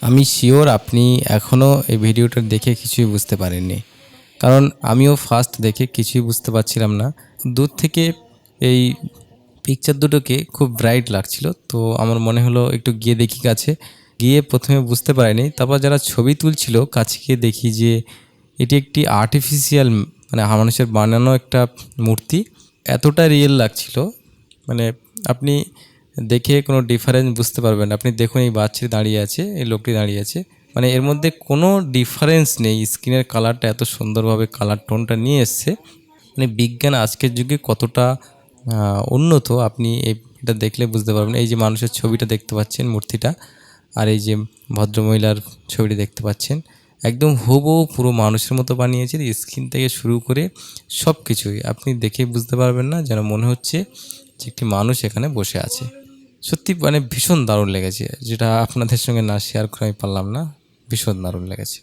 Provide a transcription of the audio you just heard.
আমি শিওর আপনি এখনও এই ভিডিওটা দেখে কিছুই বুঝতে পারেননি, কারণ আমিও ফার্স্ট দেখে কিছুই বুঝতে পারছিলাম না। দূর থেকে এই পিকচার দুটোকে খুব ব্রাইট লাগছিল, তো আমার মনে হলো একটু গিয়ে দেখি কাছে। গিয়ে প্রথমে বুঝতে পারিনি, তারপর যারা ছবি তুলছিল কাছে গিয়ে দেখি যে এটি একটি আর্টিফিশিয়াল, মানে মানুষের বানানো একটা মূর্তি। এতটা রিয়েল লাগছিল, মানে আপনি দেখে কোনো ডিফারেন্স বুঝতে পারবেন না। আপনি দেখুন এই বাচ্চাটি দাঁড়িয়ে আছে, এই লোকটি দাঁড়িয়ে আছে, মানে এর মধ্যে কোনো ডিফারেন্স নেই। স্কিনের কালারটা এত সুন্দরভাবে কালার টোনটা নিয়ে এসছে, মানে বিজ্ঞান আজকের যুগে কতটা উন্নত আপনি এটা দেখলে বুঝতে পারবেন। এই যে মানুষের ছবিটা দেখতে পাচ্ছেন, মূর্তিটা, আর এই যে ভদ্রমহিলার ছবিটি দেখতে পাচ্ছেন, একদম হুবহু পুরো মানুষের মতো বানিয়েছে। স্কিন থেকে শুরু করে সব কিছুই আপনি দেখে বুঝতে পারবেন না, যেন মনে হচ্ছে যে একটি মানুষ এখানে বসে আছে। সত্যি মানে ভীষণ দারুণ লেগেছে, যেটা আপনাদের সঙ্গে না শেয়ার করে আমি পারলাম না। ভীষণ দারুণ লেগেছে।